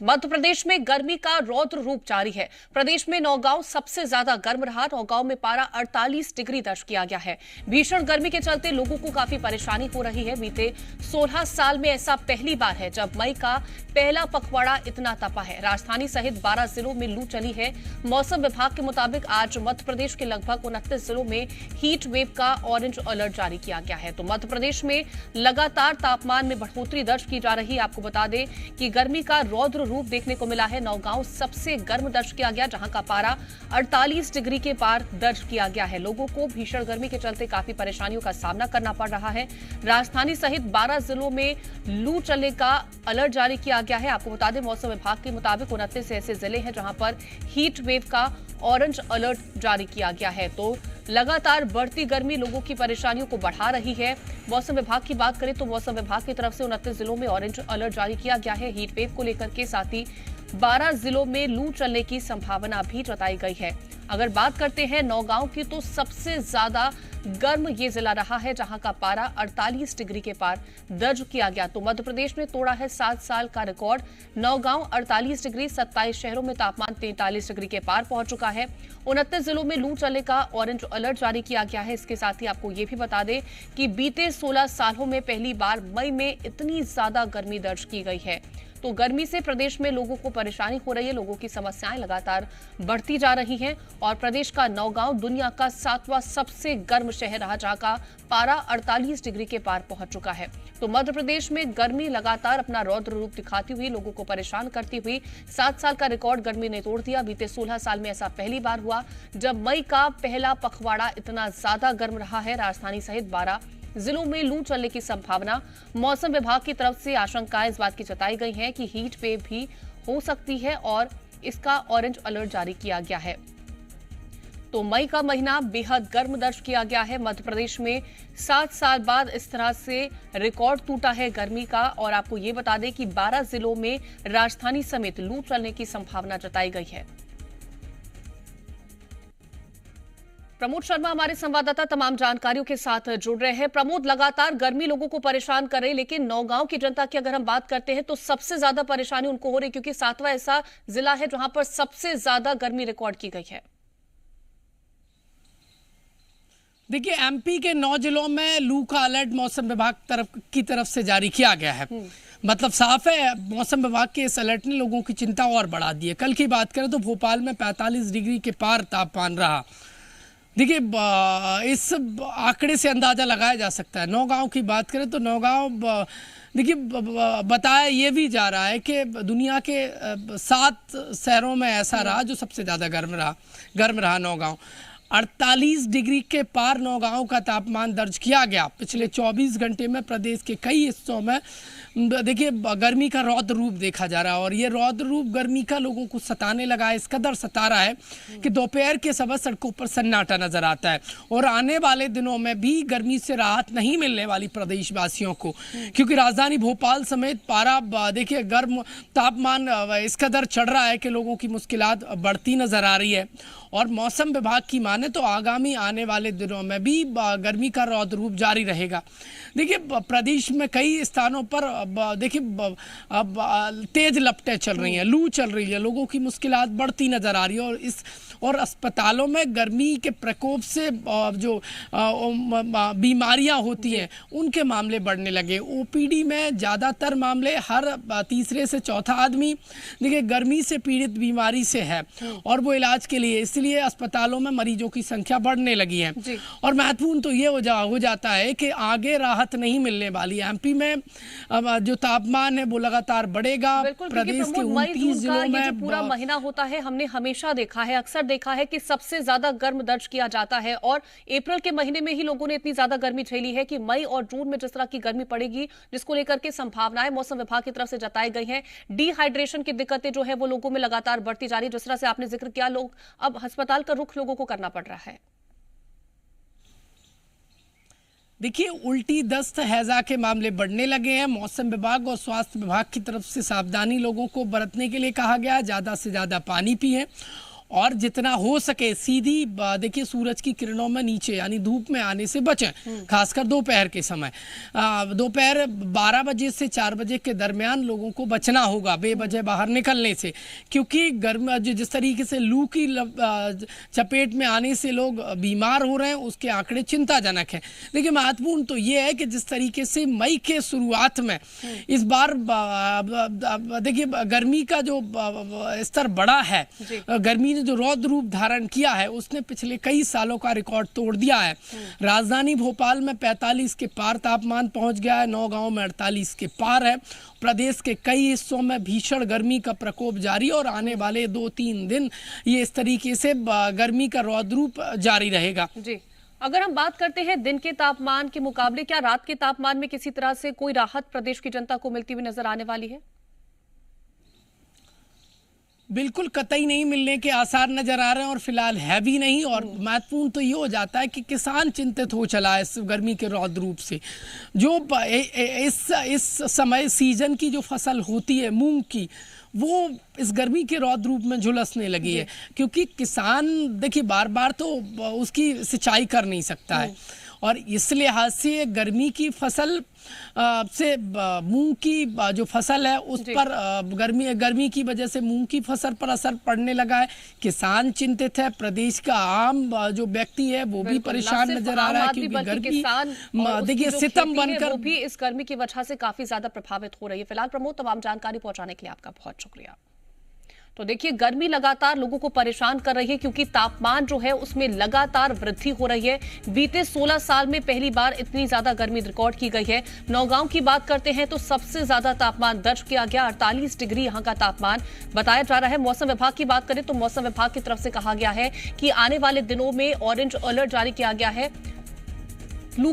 मध्य प्रदेश में गर्मी का रौद्र रूप जारी है। प्रदेश में नौगांव सबसे ज्यादा गर्म रहा। नौगांव में पारा 48 डिग्री दर्ज किया गया है। भीषण गर्मी के चलते लोगों को काफी परेशानी हो रही है। बीते 16 साल में ऐसा पहली बार है जब मई का पहला पखवाड़ा इतना तपा है। राजधानी सहित 12 जिलों में लू चली है। मौसम विभाग के मुताबिक आज मध्य प्रदेश के लगभग 29 जिलों में हीट वेव का ऑरेंज अलर्ट जारी किया गया है। तो मध्य प्रदेश में लगातार तापमान में बढ़ोतरी दर्ज की जा रही है। आपको बता दें कि गर्मी का रौद्र रूप देखने को मिला है। नौगांव सबसे गर्म दर्ज किया गया, जहां का पारा 48 डिग्री के पार दर्ज किया गया है। लोगों को भीषण गर्मी के चलते काफी परेशानियों का सामना करना पड़ रहा है। राजधानी सहित 12 जिलों में लू चलने का अलर्ट जारी किया गया है। आपको बता दें मौसम विभाग के मुताबिक 29 ऐसे जिले हैं जहां पर हीट वेव का ऑरेंज अलर्ट जारी किया गया है। तो लगातार बढ़ती गर्मी लोगों की परेशानियों को बढ़ा रही है। मौसम विभाग की बात करें तो मौसम विभाग की तरफ से 29 जिलों में ऑरेंज अलर्ट जारी किया गया है। हीट वेव को लेकर के साथ ही 12 जिलों में लू चलने की संभावना भी जताई गई है। अगर बात करते हैं नौगांव की, तो सबसे ज्यादा गर्म ये जिला रहा है, जहां का पारा 48 डिग्री के पार दर्ज किया गया। तो मध्य प्रदेश ने तोड़ा है 7 साल का रिकॉर्ड। नौगांव 48 डिग्री, 27 शहरों में तापमान 43 डिग्री के पार पहुंच चुका है। 29 जिलों में लू चलने का ऑरेंज अलर्ट जारी किया गया है। इसके साथ ही आपको ये भी बता दें कि बीते 16 सालों में पहली बार मई में इतनी ज्यादा गर्मी दर्ज की गई है। तो गर्मी से प्रदेश में लोगों को परेशानी हो रही है। लोगों की समस्याएं लगातार बढ़ती जा रही हैं और प्रदेश का नौगांव दुनिया का 7वां सबसे गर्म शहर रहा, जहां का पारा 48 डिग्री के पार पहुंच चुका है। तो मध्य प्रदेश में गर्मी लगातार अपना रौद्र रूप दिखाती हुई लोगों को परेशान करती हुई 7 साल का रिकॉर्ड गर्मी ने तोड़ दिया। बीते 16 साल में ऐसा पहली बार हुआ जब मई का पहला पखवाड़ा इतना ज्यादा गर्म रहा है। राजधानी सहित 12 जिलों में लू चलने की संभावना। मौसम विभाग की तरफ से आशंकाएं इस बात की जताई गई है कि हीट वेव भी हो सकती है और इसका ऑरेंज अलर्ट जारी किया गया है। तो मई का महीना बेहद गर्म दर्ज किया गया है। मध्य प्रदेश में 7 साल बाद इस तरह से रिकॉर्ड टूटा है गर्मी का। और आपको ये बता दें कि 12 जिलों में राजधानी समेत लू चलने की संभावना जताई गई है। प्रमोद शर्मा हमारे संवाददाता तमाम जानकारियों के साथ जुड़ रहे हैं। प्रमोद, लगातार गर्मी लोगों को परेशान कर रही है, लेकिन नौगांव की जनता की अगर हम बात करते हैं तो सबसे ज्यादा परेशानी उनको हो रही है, क्योंकि 7वां ऐसा जिला है जहां पर सबसे ज्यादा गर्मी रिकॉर्ड की गई है। देखिए, एमपी के 9 जिलों में लू का अलर्ट मौसम विभाग की तरफ से जारी किया गया है। मतलब साफ है, मौसम विभाग के इस अलर्ट ने लोगों की चिंता और बढ़ा दी है। कल की बात करें तो भोपाल में 45 डिग्री के पार तापमान रहा। देखिए, इस आंकड़े से अंदाज़ा लगाया जा सकता है। नौगांव की बात करें तो नौगांव, देखिए, बताया ये भी जा रहा है कि दुनिया के 7 शहरों में ऐसा रहा जो सबसे ज़्यादा गर्म रहा नौगांव। 48 डिग्री के पार नौगांव का तापमान दर्ज किया गया। पिछले 24 घंटे में प्रदेश के कई हिस्सों में देखिए गर्मी का रौद्र रूप देखा जा रहा है। और ये रौद्र रूप गर्मी का लोगों को सताने लगा है, इस कदर सता रहा है कि दोपहर के समय सड़कों पर सन्नाटा नजर आता है। और आने वाले दिनों में भी गर्मी से राहत नहीं मिलने वाली प्रदेशवासियों को, क्योंकि राजधानी भोपाल समेत पारा देखिए गर्म तापमान इस कदर चढ़ रहा है कि लोगों की मुश्किलात बढ़ती नजर आ रही है। और मौसम विभाग की माने तो आगामी आने वाले दिनों में भी गर्मी का रौद्र रूप जारी रहेगा। देखिए, प्रदेश में कई स्थानों पर देखिए तेज लपटें चल रही हैं, लू चल रही है, लोगों की मुश्किलात बढ़ती नजर आ रही है। और अस्पतालों में गर्मी के प्रकोप से जो बीमारियां होती हैं उनके मामले बढ़ने लगे। ओपीडी में ज़्यादातर मामले हर तीसरे से चौथा आदमी देखिए गर्मी से पीड़ित बीमारी से है और वो इलाज के लिए, इसलिए अस्पतालों में मरीजों की संख्या बढ़ने लगी है। और महत्वपूर्ण तो ये हो जाता है कि आगे राहत नहीं मिलने वाली। एमपी में जो तापमान है वो लगातार बढ़ेगा। प्रदेश के 29 जिलों में पूरा महीना होता है, हमने हमेशा देखा है, अक्सर देखा है कि सबसे ज्यादा गर्म दर्ज किया जाता है। और अप्रैल के महीने में ही लोगों ने इतनी ज्यादा गर्मी झेली है कि मई और जून में जिस तरह की गर्मी पड़ेगी, जिसको लेकर के संभावनाएं मौसम विभाग की तरफ से जताई गई हैं। डिहाइड्रेशन की दिक्कतें जो है वो लोगों में लगातार बढ़ती जा रही है। जिस तरह से आपने जिक्र किया, लोग अब अस्पताल का रुख लोगों को करना पड़ रहा है। देखिए, उल्टी, दस्त, हैजा के मामले बढ़ने लगे हैं। मौसम विभाग और स्वास्थ्य विभाग की तरफ से सावधानी लोगों को बरतने के लिए कहा गया। ज़्यादा से ज़्यादा पानी पिएं और जितना हो सके सीधी देखिए सूरज की किरणों में नीचे यानी धूप में आने से बचें, खासकर दोपहर के समय। दोपहर 12 बजे से 4 बजे के दरमियान लोगों को बचना होगा बेवजह बाहर निकलने से, क्योंकि गर्म जिस तरीके से लू की चपेट में आने से लोग बीमार हो रहे हैं उसके आंकड़े चिंताजनक हैं। देखिए महत्वपूर्ण तो ये है कि जिस तरीके से मई के शुरुआत में इस बार देखिए गर्मी का जो स्तर बढ़ा है, गर्मी ने जो रौद्र रूप धारण किया है उसने पिछले कई सालों का रिकॉर्ड तोड़ दिया है। राजधानी भोपाल में 45 के पार तापमान पहुंच गया है, नौगांव में 48 के पार है। प्रदेश के कई हिस्सों में भीषण गर्मी का प्रकोप जारी और आने वाले 2-3 दिन ये इस तरीके से गर्मी का रौद्र रूप जारी रहेगा। जी, अगर हम बात करते हैं दिन के तापमान के मुकाबले, क्या रात के तापमान में किसी तरह से कोई राहत प्रदेश की जनता को मिलती हुई नजर आने वाली है? बिल्कुल कतई नहीं मिलने के आसार नजर आ रहे हैं और फिलहाल है भी नहीं। और महत्वपूर्ण तो ये हो जाता है कि किसान चिंतित हो चला है इस गर्मी के रौद्र रूप से। जो इस समय सीजन की जो फसल होती है मूंग की, वो इस गर्मी के रौद्र रूप में झुलसने लगी है, क्योंकि किसान देखिए बार बार तो उसकी सिंचाई कर नहीं सकता है और इस लिहाज से गर्मी की फसल से मूंग की जो फसल है उस पर गर्मी की वजह से मूंग की फसल पर असर पड़ने लगा है। किसान चिंतित है, प्रदेश का आम जो व्यक्ति है वो भी परेशान नजर आ रहा है, क्योंकि गर्मी देखिए सितम बनकर वो भी इस गर्मी की वजह से काफी ज्यादा प्रभावित हो रही है। फिलहाल प्रमोद, तमाम जानकारी पहुंचाने के लिए आपका बहुत शुक्रिया। तो देखिए गर्मी लगातार लोगों को परेशान कर रही है, क्योंकि तापमान जो है उसमें लगातार वृद्धि हो रही है। बीते 16 साल में पहली बार इतनी ज्यादा गर्मी रिकॉर्ड की गई है। नौगांव की बात करते हैं तो सबसे ज्यादा तापमान दर्ज किया गया, 48 डिग्री यहां का तापमान बताया जा रहा है। मौसम विभाग की बात करें तो मौसम विभाग की तरफ से कहा गया है कि आने वाले दिनों में ऑरेंज अलर्ट जारी किया गया है।